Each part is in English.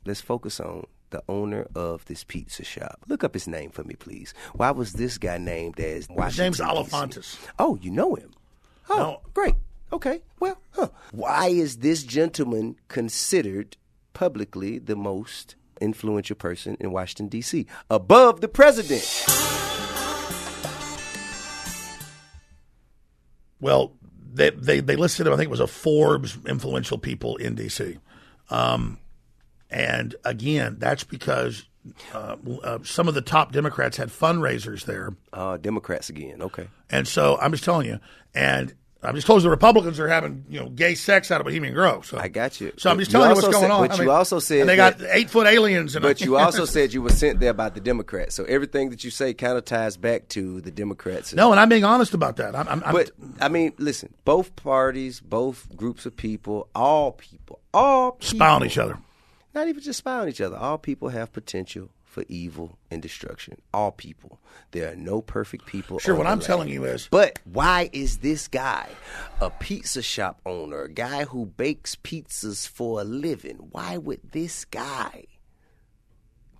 let's focus on the owner of this pizza shop. Look up his name for me, please. Why was this guy named as Washington, His name's DC? Elefantis. Oh, you know him. Oh, No. great. Okay, well, why is this gentleman considered publicly the most influential person in Washington, D.C., above the president? Well, they listed him, I think it was a Forbes influential people in D.C. And again, that's because some of the top Democrats had fundraisers there. Democrats again, okay. And so I'm just telling you, and I'm just told the Republicans are having gay sex out of Bohemian Grove. So I got you. So I'm just telling you what's going on. But you also said and they got 8-foot aliens. But you also said you were sent there by the Democrats. So everything that you say kind of ties back to the Democrats. No, and I'm being honest about that. But I mean, listen, both parties, both groups of people, all people spy on each other. Not even just spy on each other. All people have potential for evil and destruction. All people. There are no perfect people. Sure, what I'm telling you is. But why is this guy, a pizza shop owner, a guy who bakes pizzas for a living, why would this guy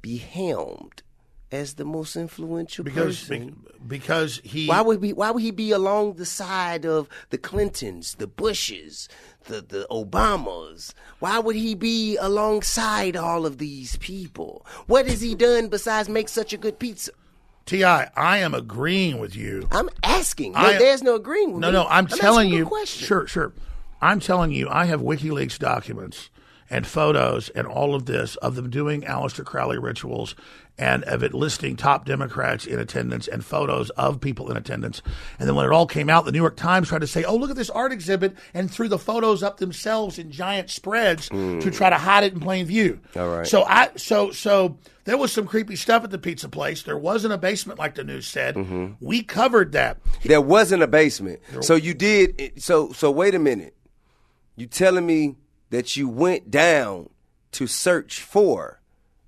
be helmed as the most influential person? Because he. Why would he be along the side of the Clintons, the Bushes, the Obamas? Why would he be alongside all of these people? What has he done besides make such a good pizza? T.I., I am agreeing with you. I'm asking. There's no agreeing with me. No, I'm telling you. Question. Sure. I'm telling you, I have WikiLeaks documents and photos and all of this of them doing Aleister Crowley rituals and of it listing top Democrats in attendance and photos of people in attendance. And then when it all came out, the New York Times tried to say, oh, look at this art exhibit, and threw the photos up themselves in giant spreads to try to hide it in plain view. All right. So there was some creepy stuff at the pizza place. There wasn't a basement like the news said. Mm-hmm. We covered that. There wasn't a basement. So you did. So wait a minute. You telling me that you went down to search for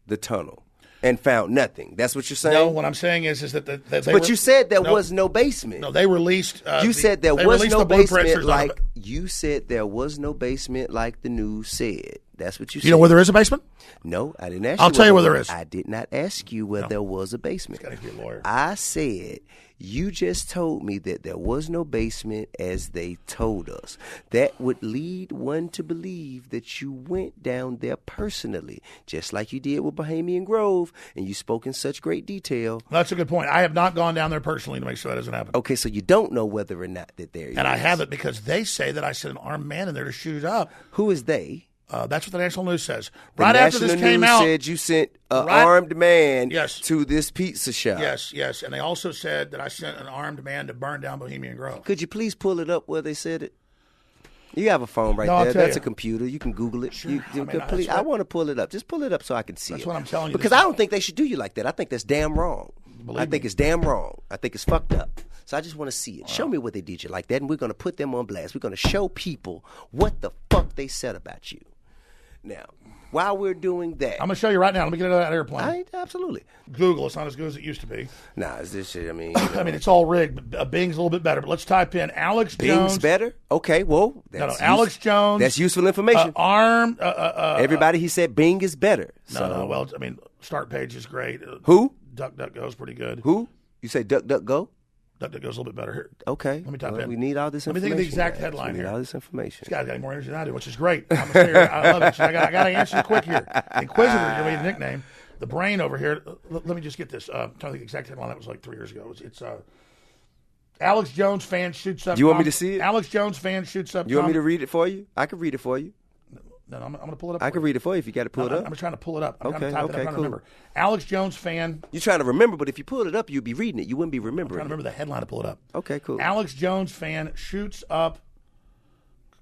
the tunnel and found nothing? That's what you're saying? No, what I'm saying is that But you said there was no basement. No, they released. You said there was no basement like you said there was no basement like the news said. That's what you said. You know where there is a basement? No, I didn't ask you. I'll tell you where there is. I did not ask you where there was a basement. Got to be a lawyer. I said you just told me that there was no basement as they told us. That would lead one to believe that you went down there personally, just like you did with Bohemian Grove, and you spoke in such great detail. That's a good point. I have not gone down there personally to make sure that doesn't happen. Okay, so you don't know whether or not that there is. And I haven't because they say that I sent an armed man in there to shoot it up. Who is they? That's what the national news says. Right after this came out, said you sent an armed man to this pizza shop. Yes. And they also said that I sent an armed man to burn down Bohemian Grove. Could you please pull it up where they said it? You have a phone right there. That's a computer. You can Google it. Sure. I want to pull it up. Just pull it up so I can see it. That's what I'm telling you. Because I don't think they should do you like that. I think that's damn wrong. I think it's damn wrong. I think it's fucked up. So I just want to see it. Wow. Show me what they did you like that, and we're going to put them on blast. We're going to show people what the fuck they said about you. Now, while we're doing that, I'm going to show you right now. Let me get out of that airplane. Absolutely. Google. It's not as good as it used to be. Nah, it's this shit. I mean, it's all rigged. But Bing's a little bit better. But let's type in Alex Jones. Bing's better? Okay, well, Alex Jones. That's useful information. Everybody, he said Bing is better. No. Well, start page is great. Who? DuckDuckGo is pretty good. Who? You say DuckDuckGo? DuckDuckGo's a little bit better here. Okay. Let me type in. We need all this information. Let me think of the exact headline here. We need all this information. This guy's got more energy than I do, which is great. I love it. So I got to answer you quick here. Inquisitor, your maiden nickname. The brain over here. Let me just get this. I'm trying to think the exact headline. That was like 3 years ago. It's Alex Jones fan shoots up. Do you want me to see it? Alex Jones fan shoots up. You want me to read it for you? I can read it for you. No, I'm going to pull it up. I can read it for you if you got to pull it up. I'm trying to pull it up. I'm okay, trying to remember. Alex Jones fan. You're trying to remember, but if you pull it up, you'd be reading it. You wouldn't be remembering. I'm trying to remember the headline to pull it up. Okay, cool. Alex Jones fan shoots up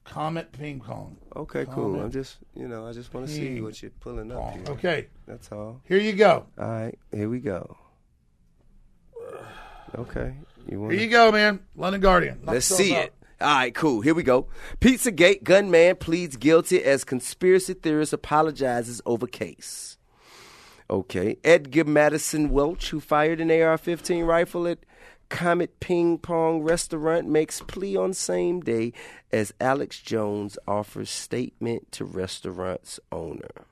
Comet Ping Pong. Okay, cool. I just want to see what you're pulling up here. Okay. That's all. Here you go. All right, here we go. Okay. Here you go, man. London Guardian. Let's see it. All right, cool. Here we go. Pizzagate gunman pleads guilty as conspiracy theorist apologizes over case. Okay. Edgar Madison Welch, who fired an AR-15 rifle at Comet Ping Pong restaurant, makes plea on same day as Alex Jones offers statement to restaurant's owner.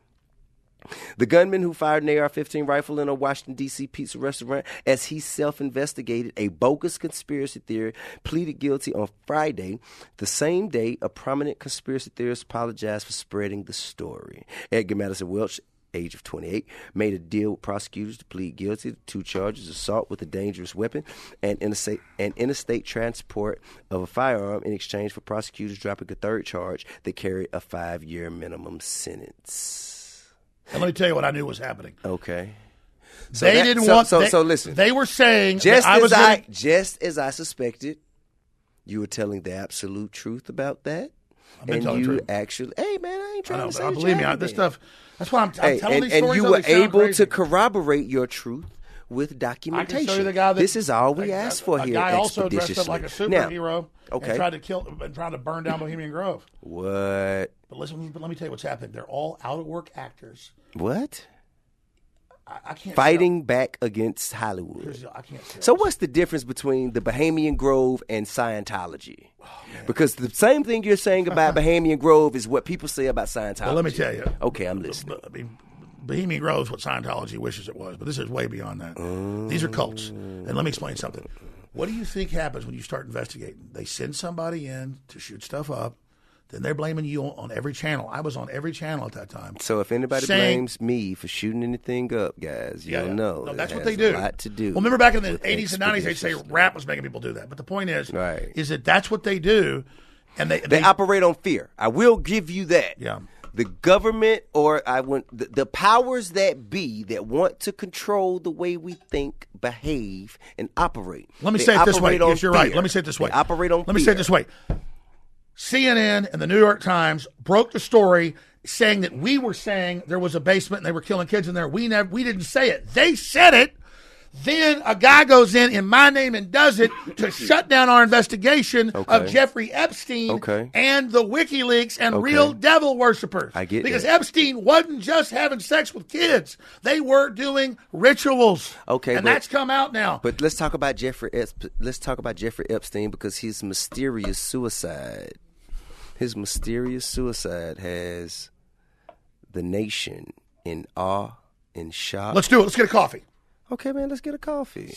The gunman who fired an AR-15 rifle in a Washington, D.C. pizza restaurant as he self-investigated a bogus conspiracy theory pleaded guilty on Friday, the same day a prominent conspiracy theorist apologized for spreading the story. Edgar Madison Welch, age of 28, made a deal with prosecutors to plead guilty to 2 charges: assault with a dangerous weapon and interstate transport of a firearm, in exchange for prosecutors dropping a 3rd charge that carried a 5-year minimum sentence. And let me tell you what I knew was happening. Okay. So listen. They were saying just as I suspected, you were telling the absolute truth about that. And you actually, hey man, I ain't trying to say believe me, this stuff. That's why I'm telling these stories. And you were able to corroborate your truth with documentation. I can show you the guy this is all we asked for here. A guy also dressed up like a superhero and tried to burn down Bohemian Grove. What? But listen, let me tell you what's happening. They're all out of work actors. What? I can't fighting back against Hollywood. I can't say so what's the difference between the Bohemian Grove and Scientology? Because the same thing you're saying about Bohemian Grove is what people say about Scientology. Well, let me tell you. Okay, I'm listening. I mean, Bohemian Grove is what Scientology wishes it was, but this is way beyond that. These are cults. And let me explain something. What do you think happens when you start investigating? They send somebody in to shoot stuff up. Then they're blaming you on every channel. I was on every channel at that time. So if anybody blames me for shooting anything up, guys, you'll know. No, that's what they do. A lot to do. Well, remember back in the 80s and 90s, they'd say rap was making people do that. But the point is that that's what they do. And they operate on fear. I will give you that. Yeah. The government the powers that be that want to control the way we think, behave, and operate. Let me say it this way. Yes, you're right. Let me say it this way. They operate on Let me say it this way. CNN and the New York Times broke the story saying that we were saying there was a basement and they were killing kids in there. We didn't say it. They said it. Then a guy goes in my name and does it to shut down our investigation of Jeffrey Epstein and the WikiLeaks and real devil worshippers. I get because that. Epstein wasn't just having sex with kids; they were doing rituals. And that's come out now. But let's talk about Jeffrey Epstein because his mysterious suicide. His mysterious suicide has the nation in awe, in shock. Let's do it. Let's get a coffee. Okay, man, let's get a coffee.